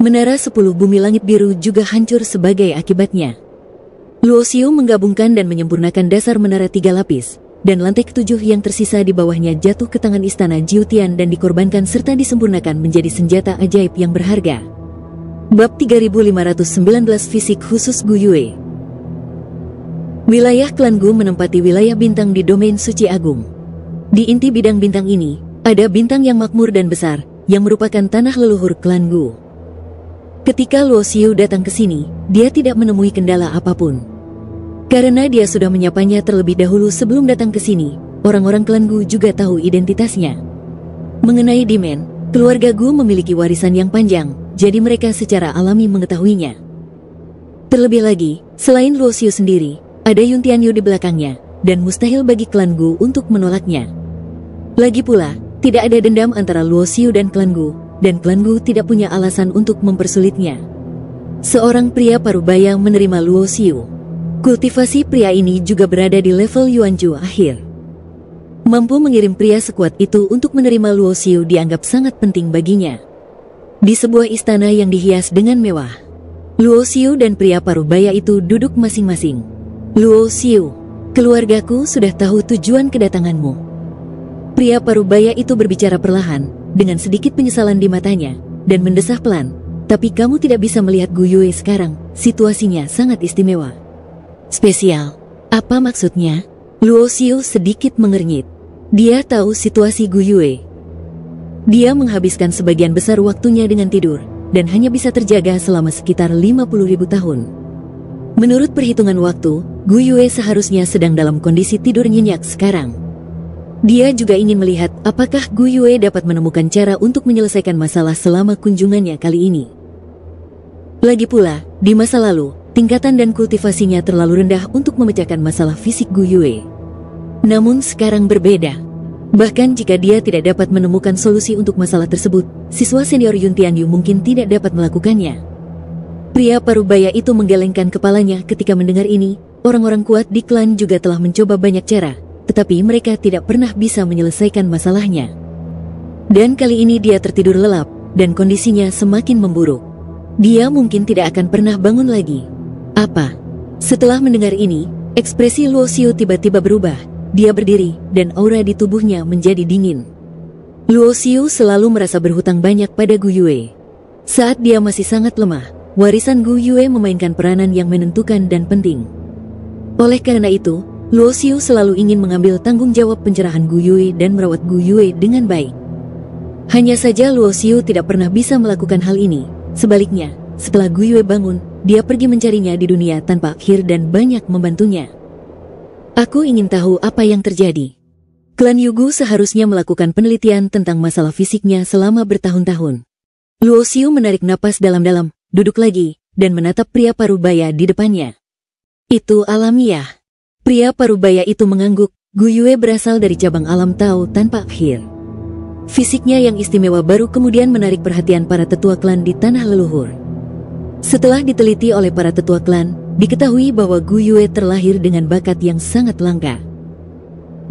Speaker 1: Menara 10 bumi langit biru juga hancur sebagai akibatnya. Luo Xiu menggabungkan dan menyempurnakan dasar menara 3 lapis, dan lantai ke-7 yang tersisa di bawahnya jatuh ke tangan Istana Jiutian dan dikorbankan serta disempurnakan menjadi senjata ajaib yang berharga. Bab 3519 Fisik Khusus Gu Yue. Wilayah klan Gu menempati wilayah bintang di domain suci agung. Di inti bidang bintang ini, ada bintang yang makmur dan besar, yang merupakan tanah leluhur klan Gu. Ketika Luo Xiu datang ke sini, dia tidak menemui kendala apapun. Karena dia sudah menyapanya terlebih dahulu sebelum datang ke sini, orang-orang klan Gu juga tahu identitasnya. Mengenai Dimen, keluarga Gu memiliki warisan yang panjang, jadi mereka secara alami mengetahuinya. Terlebih lagi, selain Luo Xiu sendiri, ada Yun Tianyu di belakangnya, dan mustahil bagi klan Gu untuk menolaknya. Lagi pula, tidak ada dendam antara Luo Xiu dan klan Gu, dan klan Gu tidak punya alasan untuk mempersulitnya. Seorang pria parubaya menerima Luo Xiu. Kultivasi pria ini juga berada di level Yuanju akhir. Mampu mengirim pria sekuat itu untuk menerima Luo Xiu dianggap sangat penting baginya. Di sebuah istana yang dihias dengan mewah, Luo Xiu dan pria parubaya itu duduk masing-masing. Luo Xiu, keluargaku sudah tahu tujuan kedatanganmu. Pria parubaya itu berbicara perlahan, dengan sedikit penyesalan di matanya, dan mendesah pelan. Tapi kamu tidak bisa melihat Gu Yue sekarang, situasinya sangat istimewa. Spesial, apa maksudnya? Luo Xiu sedikit mengernyit. Dia tahu situasi Gu Yue. Dia menghabiskan sebagian besar waktunya dengan tidur, dan hanya bisa terjaga selama sekitar 50.000 tahun. Menurut perhitungan waktu, Gu Yue seharusnya sedang dalam kondisi tidur nyenyak sekarang. Dia juga ingin melihat apakah Gu Yue dapat menemukan cara untuk menyelesaikan masalah selama kunjungannya kali ini. Lagi pula, di masa lalu, tingkatan dan kultivasinya terlalu rendah untuk memecahkan masalah fisik Gu Yue. Namun sekarang berbeda. Bahkan jika dia tidak dapat menemukan solusi untuk masalah tersebut, siswa senior Yun Tianyu mungkin tidak dapat melakukannya. Pria parubaya itu menggelengkan kepalanya ketika mendengar ini. Orang-orang kuat di klan juga telah mencoba banyak cara, tetapi mereka tidak pernah bisa menyelesaikan masalahnya. Dan kali ini dia tertidur lelap, dan kondisinya semakin memburuk. Dia mungkin tidak akan pernah bangun lagi. Apa? Setelah mendengar ini, ekspresi Luo Xiu tiba-tiba berubah. Dia berdiri, dan aura di tubuhnya menjadi dingin. Luo Xiu selalu merasa berhutang banyak pada Gu Yue. Saat dia masih sangat lemah, warisan Gu Yue memainkan peranan yang menentukan dan penting. Oleh karena itu, Luo Xiu selalu ingin mengambil tanggung jawab pencerahan Gu Yue dan merawat Gu Yue dengan baik. Hanya saja Luo Xiu tidak pernah bisa melakukan hal ini. Sebaliknya, setelah Gu Yue bangun, dia pergi mencarinya di dunia tanpa akhir dan banyak membantunya. Aku ingin tahu apa yang terjadi. Klan Yugu seharusnya melakukan penelitian tentang masalah fisiknya selama bertahun-tahun. Luo Xiu menarik napas dalam-dalam, duduk lagi, dan menatap pria parubaya di depannya. Itu alamiah. Pria parubaya itu mengangguk. Gu Yue berasal dari cabang alam Tao tanpa akhir. Fisiknya yang istimewa baru kemudian menarik perhatian para tetua klan di tanah leluhur. Setelah diteliti oleh para tetua klan, diketahui bahwa Gu Yue terlahir dengan bakat yang sangat langka.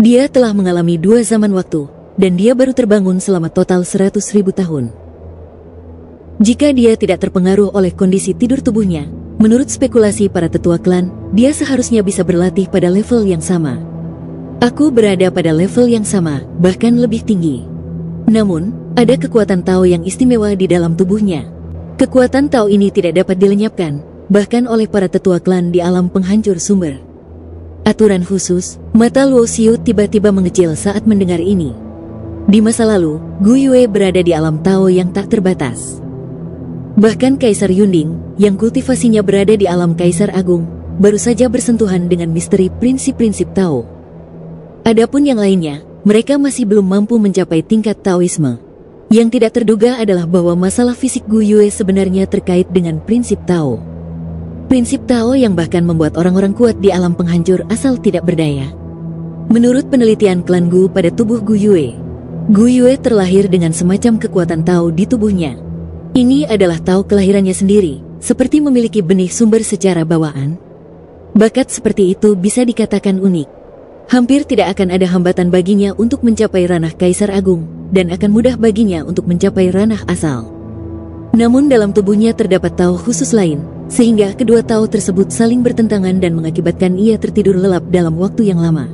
Speaker 1: Dia telah mengalami 2 zaman waktu, dan dia baru terbangun selama total 100.000 tahun. Jika dia tidak terpengaruh oleh kondisi tidur tubuhnya, menurut spekulasi para tetua klan, dia seharusnya bisa berlatih pada level yang sama. Aku berada pada level yang sama, bahkan lebih tinggi. Namun, ada kekuatan Tao yang istimewa di dalam tubuhnya. Kekuatan Tao ini tidak dapat dilenyapkan, bahkan oleh para tetua klan di alam penghancur sumber. Aturan khusus, mata Luo Xiu tiba-tiba mengecil saat mendengar ini. Di masa lalu, Gu Yue berada di alam Tao yang tak terbatas. Bahkan Kaisar Yunding, yang kultivasinya berada di alam Kaisar Agung, baru saja bersentuhan dengan misteri prinsip-prinsip Tao. Adapun yang lainnya, mereka masih belum mampu mencapai tingkat Taoisme. Yang tidak terduga adalah bahwa masalah fisik Gu Yue sebenarnya terkait dengan prinsip Tao. Prinsip Tao yang bahkan membuat orang-orang kuat di alam penghancur asal tidak berdaya. Menurut penelitian klan Gu pada tubuh Gu Yue terlahir dengan semacam kekuatan Tao di tubuhnya. Ini adalah Tao kelahirannya sendiri, seperti memiliki benih sumber secara bawaan. Bakat seperti itu bisa dikatakan unik. Hampir tidak akan ada hambatan baginya untuk mencapai ranah Kaisar Agung, dan akan mudah baginya untuk mencapai ranah asal. Namun dalam tubuhnya terdapat Tao khusus lain, sehingga kedua Tao tersebut saling bertentangan dan mengakibatkan ia tertidur lelap dalam waktu yang lama.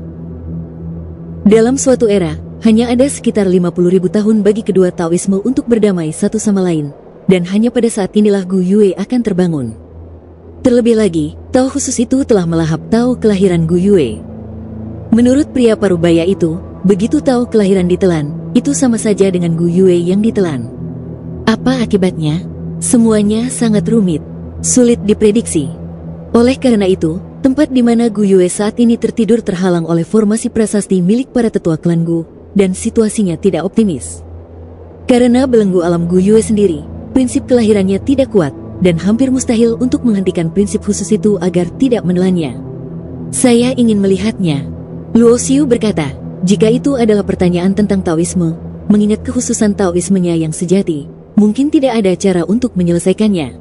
Speaker 1: Dalam suatu era, hanya ada sekitar 50.000 tahun bagi kedua Taoisme untuk berdamai satu sama lain, dan hanya pada saat inilah Gu Yue akan terbangun. Terlebih lagi, Tao khusus itu telah melahap Tao kelahiran Gu Yue. Menurut pria parubaya itu, begitu Tao kelahiran ditelan, itu sama saja dengan Gu Yue yang ditelan. Apa akibatnya? Semuanya sangat rumit, sulit diprediksi. Oleh karena itu, tempat di mana Gu Yue saat ini tertidur terhalang oleh formasi prasasti milik para tetua klan Gu, dan situasinya tidak optimis. Karena belenggu alam Gu Yue sendiri, prinsip kelahirannya tidak kuat, dan hampir mustahil untuk menghentikan prinsip khusus itu agar tidak menelannya. Saya ingin melihatnya. Luo Xiu berkata, jika itu adalah pertanyaan tentang Taoisme, mengingat kekhususan Taoismenya yang sejati, mungkin tidak ada cara untuk menyelesaikannya.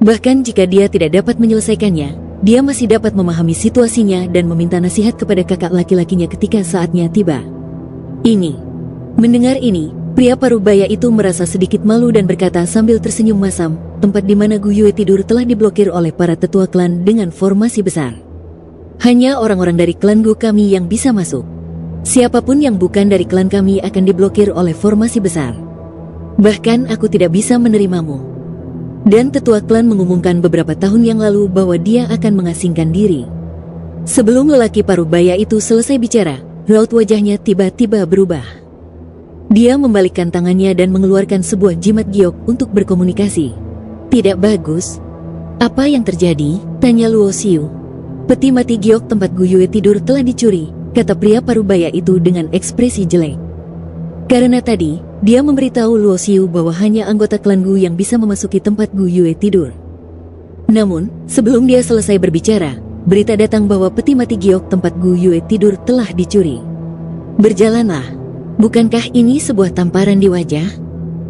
Speaker 1: Bahkan jika dia tidak dapat menyelesaikannya, dia masih dapat memahami situasinya dan meminta nasihat kepada kakak laki-lakinya ketika saatnya tiba. Mendengar ini, pria parubaya itu merasa sedikit malu dan berkata sambil tersenyum masam, tempat di mana Gu Yue tidur telah diblokir oleh para tetua klan dengan formasi besar. Hanya orang-orang dari klan Gu kami yang bisa masuk. Siapapun yang bukan dari klan kami akan diblokir oleh formasi besar. Bahkan aku tidak bisa menerimamu. Dan tetua klan mengumumkan beberapa tahun yang lalu bahwa dia akan mengasingkan diri. Sebelum lelaki parubaya itu selesai bicara, raut wajahnya tiba-tiba berubah. Dia membalikkan tangannya dan mengeluarkan sebuah jimat giok untuk berkomunikasi. Tidak bagus. Apa yang terjadi? Tanya Luo Xiu. Peti mati giok tempat Gu Yue tidur telah dicuri, kata pria parubaya itu dengan ekspresi jelek. Karena tadi, dia memberitahu Luo Xiu bahwa hanya anggota klan Gu yang bisa memasuki tempat Gu Yue tidur. Namun, sebelum dia selesai berbicara, berita datang bahwa peti mati giok tempat Gu Yue tidur telah dicuri. Berjalanlah. Bukankah ini sebuah tamparan di wajah?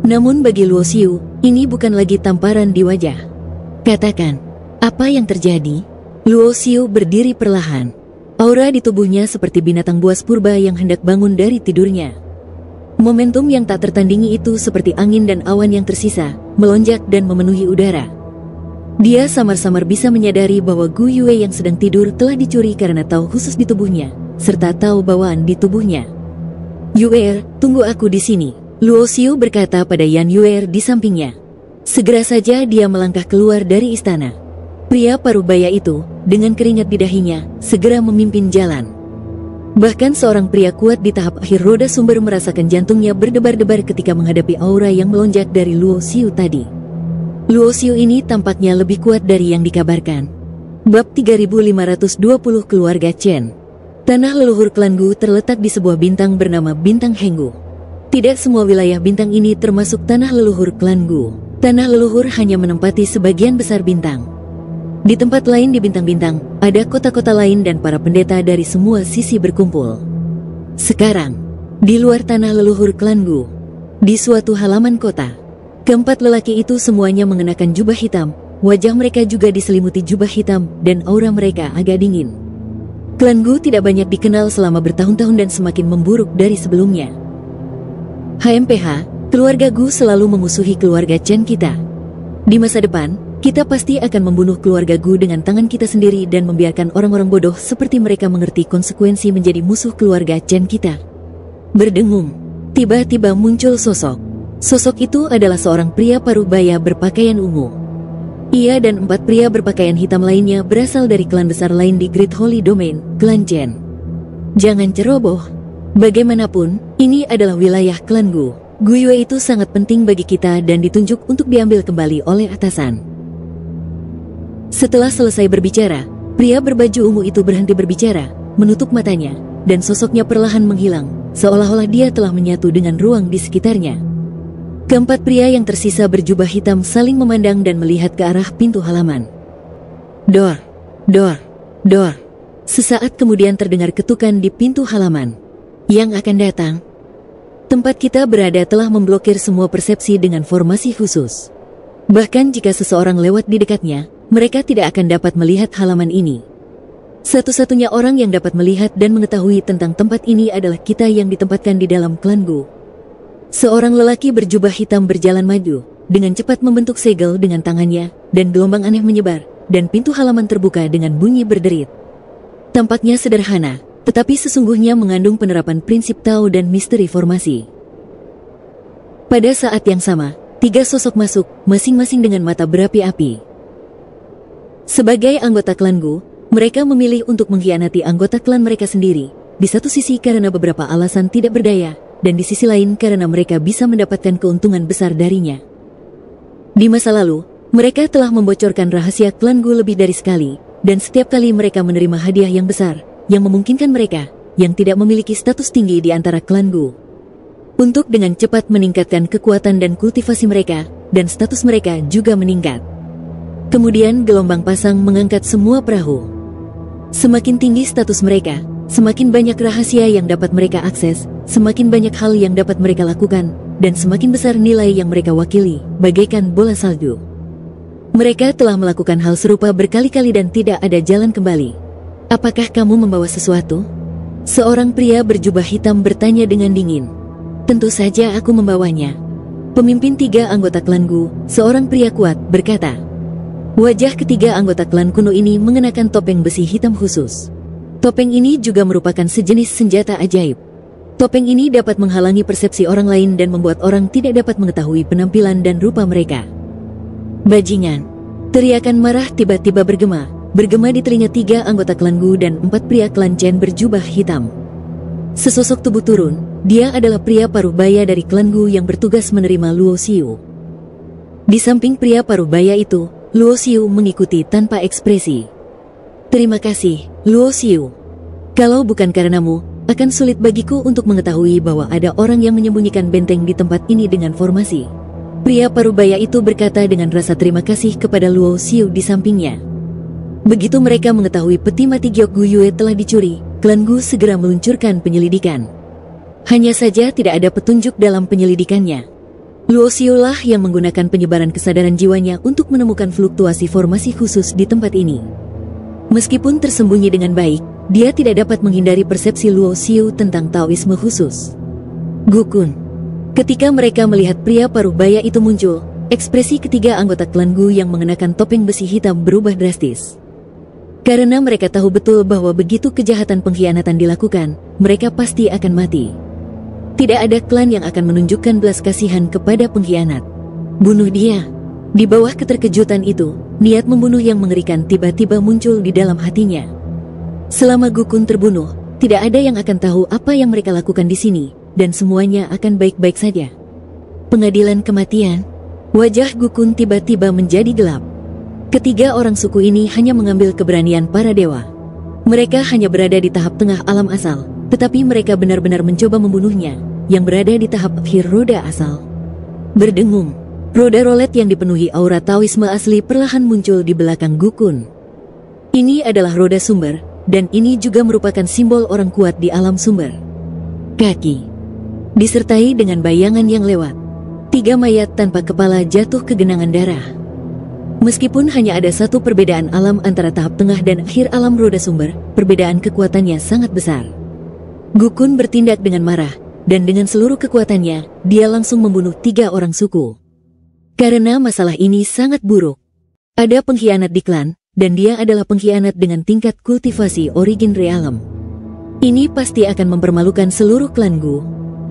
Speaker 1: Namun bagi Luo Xiu, ini bukan lagi tamparan di wajah. Katakan, apa yang terjadi? Luo Xiu berdiri perlahan. Aura di tubuhnya seperti binatang buas purba yang hendak bangun dari tidurnya. Momentum yang tak tertandingi itu seperti angin dan awan yang tersisa, melonjak dan memenuhi udara. Dia samar-samar bisa menyadari bahwa Gu Yue yang sedang tidur telah dicuri karena tahu khusus di tubuhnya, serta tahu bawaan di tubuhnya. Yue, tunggu aku di sini, Luo Xiu berkata pada Yan Yue di sampingnya. Segera saja dia melangkah keluar dari istana. Pria parubaya itu, dengan keringat di dahinya, segera memimpin jalan. Bahkan seorang pria kuat di tahap akhir roda sumber merasakan jantungnya berdebar-debar ketika menghadapi aura yang melonjak dari Luo Xiu tadi. Luo Xiu ini tampaknya lebih kuat dari yang dikabarkan. Bab 3520 Keluarga Chen. Tanah leluhur klan Gu terletak di sebuah bintang bernama Bintang Henggu. Tidak semua wilayah bintang ini termasuk tanah leluhur klan Gu. Tanah leluhur hanya menempati sebagian besar bintang. Di tempat lain di bintang-bintang, ada kota-kota lain dan para pendeta dari semua sisi berkumpul. Sekarang, di luar tanah leluhur klan Gu, di suatu halaman kota, keempat lelaki itu semuanya mengenakan jubah hitam, wajah mereka juga diselimuti jubah hitam, dan aura mereka agak dingin. Klan Gu tidak banyak dikenal selama bertahun-tahun dan semakin memburuk dari sebelumnya. HMPH, keluarga Gu selalu memusuhi keluarga Chen kita. Di masa depan, kita pasti akan membunuh keluarga Gu dengan tangan kita sendiri dan membiarkan orang-orang bodoh seperti mereka mengerti konsekuensi menjadi musuh keluarga Chen kita. Berdengung, tiba-tiba muncul sosok. Sosok itu adalah seorang pria parubaya berpakaian ungu. Ia dan 4 pria berpakaian hitam lainnya berasal dari klan besar lain di Great Holy Domain, klan Chen. Jangan ceroboh. Bagaimanapun, ini adalah wilayah klan Gu. Gu Yue itu sangat penting bagi kita dan ditunjuk untuk diambil kembali oleh atasan. Setelah selesai berbicara, pria berbaju ungu itu berhenti berbicara, menutup matanya, dan sosoknya perlahan menghilang, seolah-olah dia telah menyatu dengan ruang di sekitarnya. Keempat pria yang tersisa berjubah hitam saling memandang dan melihat ke arah pintu halaman. Dor, dor, dor. Sesaat kemudian terdengar ketukan di pintu halaman. Yang akan datang? Tempat kita berada telah memblokir semua persepsi dengan formasi khusus. Bahkan jika seseorang lewat di dekatnya, mereka tidak akan dapat melihat halaman ini. Satu-satunya orang yang dapat melihat dan mengetahui tentang tempat ini adalah kita yang ditempatkan di dalam klan Gu. Seorang lelaki berjubah hitam berjalan maju, dengan cepat membentuk segel dengan tangannya, dan gelombang aneh menyebar, dan pintu halaman terbuka dengan bunyi berderit. Tampaknya sederhana, tetapi sesungguhnya mengandung penerapan prinsip Tao dan misteri formasi. Pada saat yang sama, 3 sosok masuk, masing-masing dengan mata berapi-api. Sebagai anggota klan Gu, mereka memilih untuk mengkhianati anggota klan mereka sendiri, di satu sisi karena beberapa alasan tidak berdaya, dan di sisi lain karena mereka bisa mendapatkan keuntungan besar darinya. Di masa lalu, mereka telah membocorkan rahasia klan Gu lebih dari sekali, dan setiap kali mereka menerima hadiah yang besar, yang memungkinkan mereka, yang tidak memiliki status tinggi di antara klan Gu, untuk dengan cepat meningkatkan kekuatan dan kultivasi mereka, dan status mereka juga meningkat. Kemudian gelombang pasang mengangkat semua perahu. Semakin tinggi status mereka, semakin banyak rahasia yang dapat mereka akses, semakin banyak hal yang dapat mereka lakukan, dan semakin besar nilai yang mereka wakili, bagaikan bola salju. Mereka telah melakukan hal serupa berkali-kali dan tidak ada jalan kembali. Apakah kamu membawa sesuatu? Seorang pria berjubah hitam bertanya dengan dingin. Tentu saja aku membawanya. Pemimpin 3 anggota klan Gu, seorang pria kuat, berkata. Wajah ketiga anggota klan kuno ini mengenakan topeng besi hitam khusus. Topeng ini juga merupakan sejenis senjata ajaib. Topeng ini dapat menghalangi persepsi orang lain dan membuat orang tidak dapat mengetahui penampilan dan rupa mereka. Bajingan! Teriakan marah tiba-tiba bergema di telinga 3 anggota klan Gu dan 4 pria klan Chen berjubah hitam. Sesosok tubuh turun, dia adalah pria parubaya dari klan Gu yang bertugas menerima Luo Xiu. Di samping pria parubaya itu, Luo Xiu mengikuti tanpa ekspresi. Terima kasih, Luo Xiu. Kalau bukan karenamu, akan sulit bagiku untuk mengetahui bahwa ada orang yang menyembunyikan benteng di tempat ini dengan formasi. Pria parubaya itu berkata dengan rasa terima kasih kepada Luo Xiu di sampingnya. Begitu mereka mengetahui peti mati Giok Gu Yue telah dicuri, klan Gu segera meluncurkan penyelidikan. Hanya saja tidak ada petunjuk dalam penyelidikannya. Luo Xiu lah yang menggunakan penyebaran kesadaran jiwanya untuk menemukan fluktuasi formasi khusus di tempat ini. Meskipun tersembunyi dengan baik, dia tidak dapat menghindari persepsi Luo Xiu tentang Taoisme khusus. Gukun. Ketika mereka melihat pria parubaya itu muncul, ekspresi ketiga anggota klan Gu yang mengenakan topeng besi hitam berubah drastis. Karena mereka tahu betul bahwa begitu kejahatan pengkhianatan dilakukan, mereka pasti akan mati. Tidak ada klan yang akan menunjukkan belas kasihan kepada pengkhianat. Bunuh dia. Di bawah keterkejutan itu, niat membunuh yang mengerikan tiba-tiba muncul di dalam hatinya. Selama Gukun terbunuh, tidak ada yang akan tahu apa yang mereka lakukan di sini, dan semuanya akan baik-baik saja. Pengadilan kematian. Wajah Gukun tiba-tiba menjadi gelap. Ketiga orang suku ini hanya mengambil keberanian para dewa. Mereka hanya berada di tahap tengah alam asal, tetapi mereka benar-benar mencoba membunuhnya, yang berada di tahap akhir roda asal. Berdengung, roda rolet yang dipenuhi aura Taoisme asli perlahan muncul di belakang Gukun. Ini adalah roda sumber, dan ini juga merupakan simbol orang kuat di alam sumber. Kaki. Disertai dengan bayangan yang lewat. 3 mayat tanpa kepala jatuh ke genangan darah. Meskipun hanya ada satu perbedaan alam antara tahap tengah dan akhir alam roda sumber, perbedaan kekuatannya sangat besar. Gukun bertindak dengan marah, dan dengan seluruh kekuatannya, dia langsung membunuh 3 orang suku. Karena masalah ini sangat buruk. Ada pengkhianat di klan, dan dia adalah pengkhianat dengan tingkat kultivasi origin realem. Ini pasti akan mempermalukan seluruh klan Gu.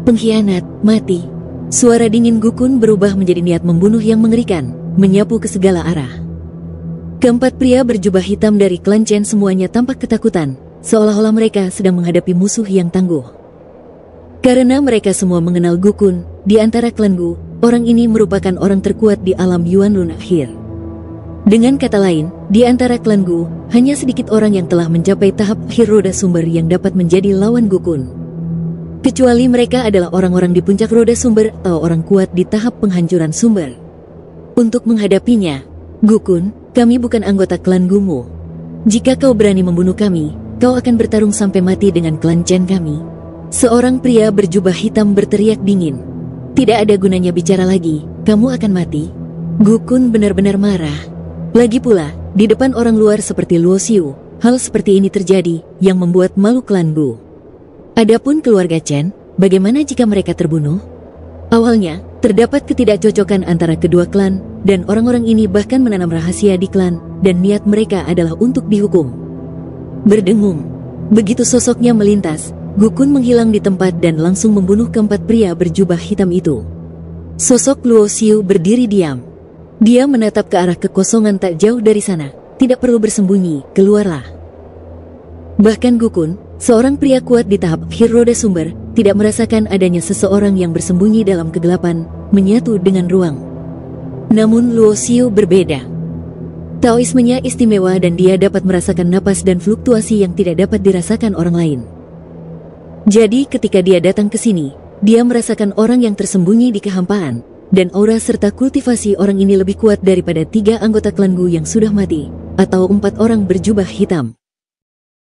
Speaker 1: Pengkhianat, mati. Suara dingin Gukun berubah menjadi niat membunuh yang mengerikan, menyapu ke segala arah. Keempat pria berjubah hitam dari klan Chen semuanya tampak ketakutan, seolah-olah mereka sedang menghadapi musuh yang tangguh. Karena mereka semua mengenal Gukun, di antara klan Gu, orang ini merupakan orang terkuat di alam Yuanlun akhir. Dengan kata lain, di antara klan Gu, hanya sedikit orang yang telah mencapai tahap akhir roda sumber yang dapat menjadi lawan Gukun. Kecuali mereka adalah orang-orang di puncak roda sumber atau orang kuat di tahap penghancuran sumber. Untuk menghadapinya, Gukun, kami bukan anggota klan Gumu. Jika kau berani membunuh kami, kau akan bertarung sampai mati dengan klan Chen kami. Seorang pria berjubah hitam berteriak dingin. Tidak ada gunanya bicara lagi, kamu akan mati. Gukun benar-benar marah. Lagi pula, di depan orang luar seperti Luo Xiu, hal seperti ini terjadi, yang membuat malu klan Gu. Adapun keluarga Chen, bagaimana jika mereka terbunuh? Awalnya, terdapat ketidakcocokan antara kedua klan, dan orang-orang ini bahkan menanam rahasia di klan, dan niat mereka adalah untuk dihukum. Berdengung. Begitu sosoknya melintas, Gukun menghilang di tempat dan langsung membunuh keempat pria berjubah hitam itu. Sosok Luo Xiu berdiri diam. Dia menatap ke arah kekosongan tak jauh dari sana. Tidak perlu bersembunyi, keluarlah. Bahkan Gukun, seorang pria kuat di tahap akhir roda sumber, tidak merasakan adanya seseorang yang bersembunyi dalam kegelapan, menyatu dengan ruang. Namun Luo Xiu berbeda. Taoismenya istimewa dan dia dapat merasakan napas dan fluktuasi yang tidak dapat dirasakan orang lain. Jadi ketika dia datang ke sini, dia merasakan orang yang tersembunyi di kehampaan, dan aura serta kultivasi orang ini lebih kuat daripada 3 anggota klan Gu yang sudah mati, atau 4 orang berjubah hitam.